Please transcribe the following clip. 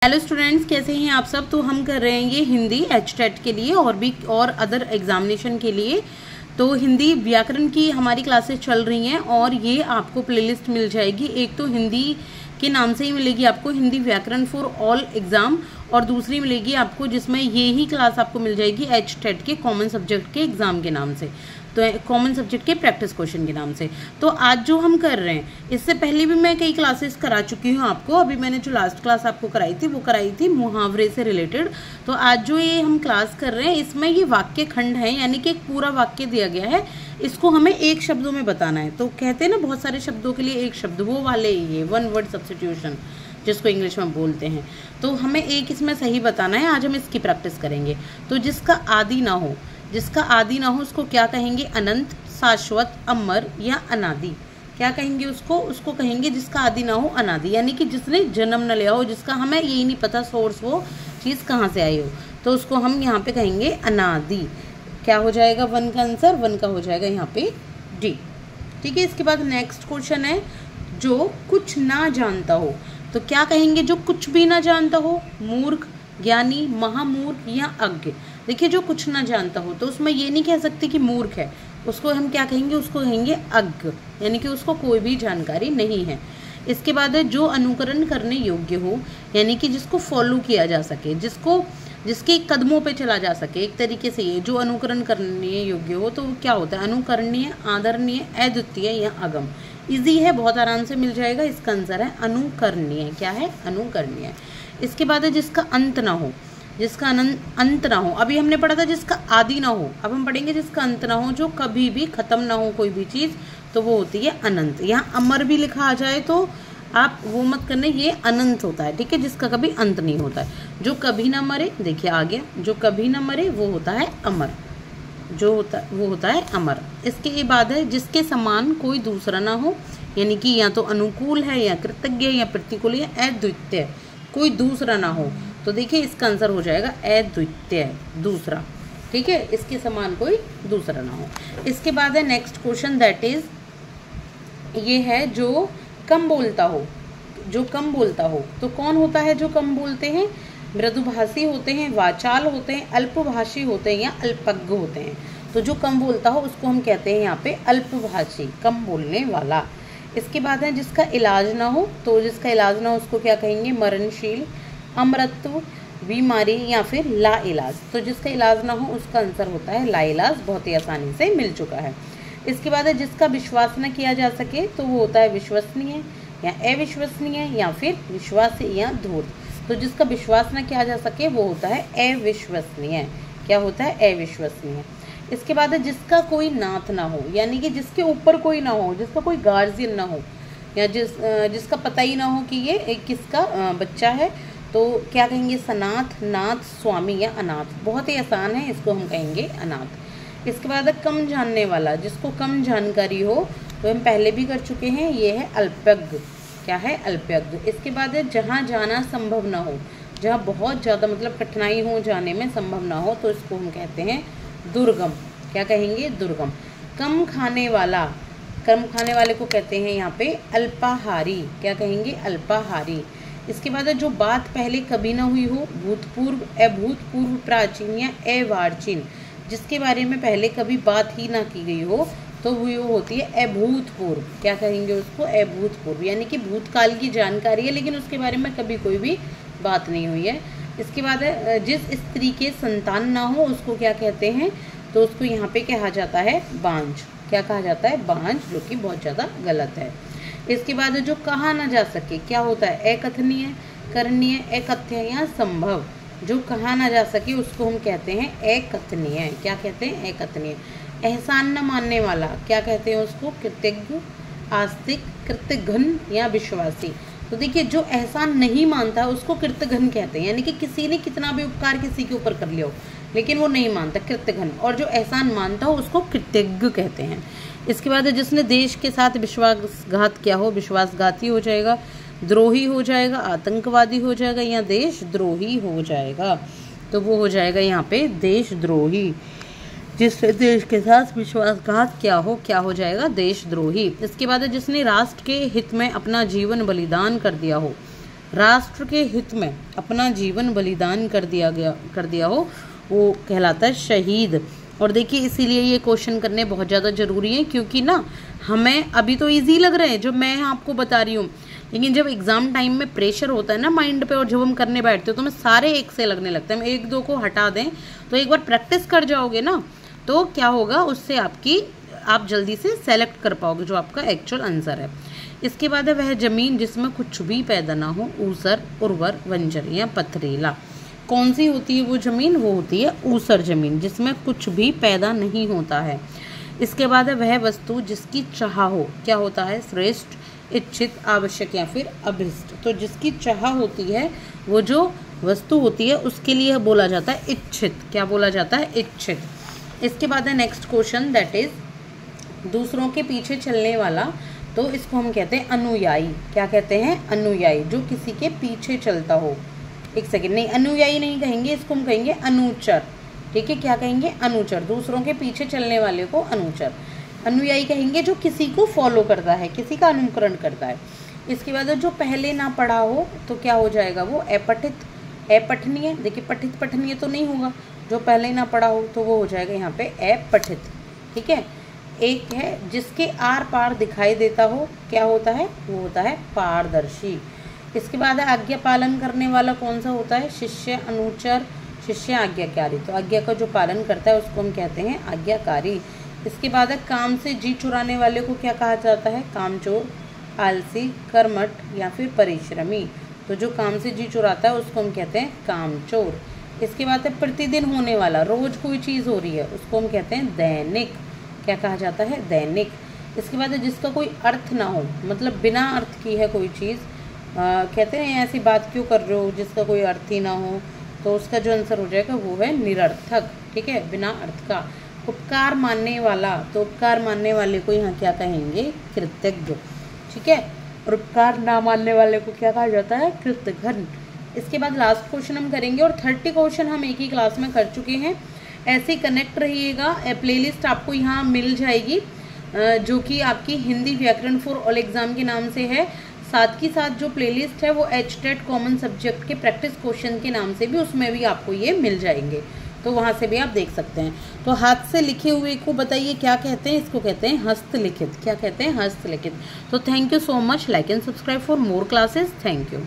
Hello students, कैसे हैं आप सब। तो हम कर रहे हैं ये हिंदी एचटेट के लिए और भी और अदर एग्जामिनेशन के लिए। तो हिंदी व्याकरण की हमारी क्लासेस चल रही हैं और ये आपको प्लेलिस्ट मिल जाएगी। एक तो हिंदी के नाम से ही मिलेगी आपको हिंदी व्याकरण फॉर ऑल एग्जाम, और दूसरी मिलेगी आपको जिसमें ये ही क्लास आपको मिल जाएगी एचटेट के कॉमन सब्जेक्ट के एग्जाम के नाम से, तो कॉमन सब्जेक्ट के प्रैक्टिस क्वेश्चन के नाम से। तो आज जो हम कर रहे हैं, इससे पहले भी मैं कई क्लासेस करा चुकी हूँ आपको। अभी मैंने जो लास्ट क्लास आपको कराई थी वो कराई थी मुहावरे से रिलेटेड। तो आज जो ये हम क्लास कर रहे हैं इसमें ये वाक्य खंड है, यानी कि एक पूरा वाक्य दिया गया है, इसको हमें एक शब्दों में बताना है। तो कहते हैं ना बहुत सारे शब्दों के लिए एक शब्द, वो वाले ये वन वर्ड सब्स्टिट्यूशन जिसको इंग्लिश में बोलते हैं। तो हमें एक इसमें सही बताना है। आज हम इसकी प्रैक्टिस करेंगे। तो जिसका आदि ना हो, जिसका आदि ना हो उसको क्या कहेंगे? अनंत, शाश्वत, अमर या अनादि। क्या कहेंगे उसको? उसको कहेंगे जिसका आदि ना हो अनादि, यानी कि जिसने जन्म न लिया हो, जिसका हमें यही नहीं पता सोर्स वो चीज़ कहाँ से आई हो, तो उसको हम यहाँ पे कहेंगे अनादि। क्या हो जाएगा? वन का आंसर, वन का हो जाएगा यहाँ पे डी। ठीक है। इसके बाद नेक्स्ट क्वेश्चन है जो कुछ ना जानता हो। तो क्या कहेंगे? जो कुछ भी ना जानता हो, मूर्ख, ज्ञानी, महामूर्ख या अज्ञ। देखिए जो कुछ ना जानता हो तो उसमें ये नहीं कह सकते कि मूर्ख है, उसको हम क्या कहेंगे? उसको कहेंगे अज्ञ, यानी कि उसको कोई भी जानकारी नहीं है। इसके बाद है जो अनुकरण करने योग्य हो, यानी कि जिसको फॉलो किया जा सके, जिसके कदमों पे चला जा सके। एक तरीके से ये जो अनुकरण करने योग्य हो तो वो क्या होता है? अनुकरणीय, आदरणीय, अद्वितीय या अगम। इजी है, बहुत आराम से मिल जाएगा। इसका आंसर है अनुकरणीय। क्या है? अनुकरणीय। इसके बाद है जिसका अंत ना हो, जिसका अंत ना हो। अभी हमने पढ़ा था जिसका आदि ना हो, अब हम पढ़ेंगे जिसका अंत ना हो, जो कभी भी खत्म ना हो कोई भी चीज़, तो वो होती है अनंत। यहाँ अमर भी लिखा आ जाए तो आप वो मत करने, ये अनंत होता है। ठीक है, जिसका कभी अंत नहीं होता है। जो कभी ना मरे, देखिए आ गया, जो कभी ना मरे वो होता है अमर, जो होता वो होता है अमर। इसके बाद है जिसके समान कोई दूसरा ना हो, यानी कि या तो अनुकूल है या कृतज्ञ या प्रतिकूल या अद्वितीय, कोई दूसरा ना हो। तो देखिए इसका आंसर हो जाएगा अद्वितीय, दूसरा। ठीक है, इसके समान कोई दूसरा ना हो। इसके बाद है नेक्स्ट क्वेश्चन, दैट इज ये है जो कम बोलता हो। जो कम बोलता हो तो कौन होता है जो कम बोलते हैं? मृदुभाषी होते हैं, वाचाल होते हैं, अल्पभाषी होते हैं या अल्पज्ञ होते हैं। तो जो कम बोलता हो उसको हम कहते हैं यहाँ पे अल्पभाषी, कम बोलने वाला। इसके बाद है जिसका इलाज ना हो, तो जिसका इलाज ना हो उसको क्या कहेंगे? मरणशील, अमरत्व, बीमारी या फिर ला इलाज। तो जिसका इलाज ना हो उसका आंसर होता है ला इलाज, बहुत ही आसानी से मिल चुका है। इसके बाद है जिसका विश्वास न किया जा सके, तो वो होता है विश्वसनीय या अविश्वसनीय या फिर विश्वासी या धूर्त। तो जिसका विश्वास न किया जा सके वो होता है अविश्वसनीय। क्या होता है? अविश्वसनीय। इसके बाद है जिसका कोई नाथ ना हो, यानी कि जिसके ऊपर कोई ना हो, जिसका कोई गार्जियन ना हो, या जिसका पता ही ना हो कि ये किसका बच्चा है, तो क्या कहेंगे? सनाथ, नाथ, स्वामी या अनाथ। बहुत ही आसान है, इसको हम कहेंगे अनाथ। इसके बाद कम जानने वाला, जिसको कम जानकारी हो, तो हम पहले भी कर चुके हैं, ये है अल्पज्ञ। क्या है? अल्पज्ञ। इसके बाद है जहाँ जाना संभव ना हो, जहाँ बहुत ज़्यादा मतलब कठिनाई हो जाने में, संभव ना हो, तो इसको हम कहते हैं दुर्गम। क्या कहेंगे? दुर्गम। कम खाने वाला, कम खाने वाले को कहते हैं यहाँ पे अल्पाहारी। क्या कहेंगे? अल्पाहारी। इसके बाद जो बात पहले कभी ना हुई हो, भूतपूर्व, अभूतपूर्व, प्राचीन या अवार्चीन, जिसके बारे में पहले कभी बात ही ना की गई हो, तो वो होती है अभूतपूर्व। क्या कहेंगे उसको? अभूतपूर्व, यानी कि भूतकाल की जानकारी है लेकिन उसके बारे में कभी कोई भी बात नहीं हुई है। इसके बाद है जिस स्त्री के संतान ना हो उसको क्या कहते हैं? तो उसको यहाँ पे कहा जाता है बांझ। क्या कहा जाता है? बांझ, जो कि बहुत ज़्यादा गलत है। इसके बाद जो कहा ना जा सके, क्या होता है? अकथनीय, करणीय, अकथ्य या संभव। जो कहा ना जा सके उसको हम कहते हैं अकथनीय। क्या कहते हैं? अकथनीय। एहसान न मानने वाला, क्या कहते हैं उसको? कृतज्ञ, आस्तिक, कृतघ्न या विश्वासी। तो देखिए जो एहसान नहीं मानता उसको कृतघ्न कहते हैं, यानी कि किसी ने कितना भी उपकार किसी के ऊपर कर लिया हो लेकिन वो नहीं मानता, कृतघ्न। और जो एहसान मानता हो उसको कृतज्ञ कहते हैं। इसके बाद जिसने देश के साथ विश्वासघात किया हो, विश्वासघाती हो जाएगा, द्रोही हो जाएगा, आतंकवादी हो जाएगा या देशद्रोही हो जाएगा। तो वो हो जाएगा यहाँ पे देशद्रोही। जिसने देश के साथ विश्वासघात किया हो, क्या हो जाएगा? देशद्रोही। इसके बाद जिसने राष्ट्र के हित में अपना जीवन बलिदान कर दिया हो, राष्ट्र के हित में अपना जीवन बलिदान कर दिया हो, वो कहलाता है शहीद। और देखिए इसीलिए ये क्वेश्चन करने बहुत ज़्यादा ज़रूरी है, क्योंकि ना हमें अभी तो इजी लग रहे हैं जो मैं आपको बता रही हूँ, लेकिन जब एग्ज़ाम टाइम में प्रेशर होता है ना माइंड पे और जब हम करने बैठते हो तो हमें सारे एक से लगने लगते हैं। हम एक दो को हटा दें तो एक बार प्रैक्टिस कर जाओगे ना तो क्या होगा, उससे आप जल्दी से सेलेक्ट कर पाओगे जो आपका एक्चुअल आंसर है। इसके बाद है वह जमीन जिसमें कुछ भी पैदा ना हो, ऊसर, उर्वर, बंजर या पथरीला। कौन सी होती है वो ज़मीन? वो होती है ऊसर ज़मीन, जिसमें कुछ भी पैदा नहीं होता है। इसके बाद है वह वस्तु जिसकी चाह हो, क्या होता है? श्रेष्ठ, इच्छित, आवश्यक या फिर अभिष्ट। तो जिसकी चाह होती है वो जो वस्तु होती है उसके लिए बोला जाता है इच्छित। क्या बोला जाता है? इच्छित। इसके बाद है नेक्स्ट क्वेश्चन, दैट इज दूसरों के पीछे चलने वाला, तो इसको हम कहते हैं अनुयायी। क्या कहते हैं? अनुयायी, जो किसी के पीछे चलता हो। एक सेकेंड, नहीं अनुयायी नहीं कहेंगे, इसको हम कहेंगे अनुचर। ठीक है, क्या कहेंगे? अनुचर। दूसरों के पीछे चलने वाले को अनुचर। अनुयायी कहेंगे जो किसी को फॉलो करता है, किसी का अनुकरण करता है। इसके बाद जो पहले ना पढ़ा हो तो क्या हो जाएगा? वो अपठित, अपठनीय। देखिए पठित पठनीय तो नहीं होगा, जो पहले ना पढ़ा हो तो वो हो जाएगा यहाँ पे अपठित। ठीक है। एक है जिसके आर पार दिखाई देता हो, क्या होता है? वो होता है पारदर्शी। इसके बाद है आज्ञा पालन करने वाला कौन सा होता है? शिष्य, अनुचर, शिष्य, आज्ञाकारी। तो आज्ञा का जो पालन करता है उसको हम कहते हैं आज्ञाकारी। इसके बाद है काम से जी चुराने वाले को क्या कहा जाता है? कामचोर, आलसी, कर्मठ या फिर परिश्रमी। तो जो काम से जी चुराता है उसको हम कहते हैं कामचोर। इसके बाद है प्रतिदिन होने वाला, रोज कोई चीज़ हो रही है, उसको हम कहते हैं दैनिक। क्या कहा जाता है? दैनिक। इसके बाद है जिसका कोई अर्थ ना हो, मतलब बिना अर्थ की है कोई चीज़, कहते हैं ऐसी बात क्यों कर रहे हो जिसका कोई अर्थ ही ना हो, तो उसका जो आंसर हो जाएगा वो है निरर्थक। ठीक है, बिना अर्थ का। उपकार मानने वाला, तो उपकार मानने वाले को यहाँ क्या कहेंगे? कृतज्ञ। ठीक है, और उपकार ना मानने वाले को क्या कहा जाता है? कृतघ्न। इसके बाद लास्ट क्वेश्चन हम करेंगे, और 30 क्वेश्चन हम एक ही क्लास में कर चुके हैं। ऐसे कनेक्ट रहिएगा, प्लेलिस्ट आपको यहाँ मिल जाएगी जो कि आपकी हिंदी व्याकरण फॉर ऑल एग्जाम के नाम से है। साथ ही साथ जो प्लेलिस्ट है वो HTET कॉमन सब्जेक्ट के प्रैक्टिस क्वेश्चन के नाम से भी, उसमें भी आपको ये मिल जाएंगे, तो वहाँ से भी आप देख सकते हैं। तो हाथ से लिखे हुए को बताइए क्या कहते हैं? इसको कहते हैं हस्तलिखित। क्या कहते हैं? हस्तलिखित। तो thank you so much. Like and subscribe for more classes. Thank you.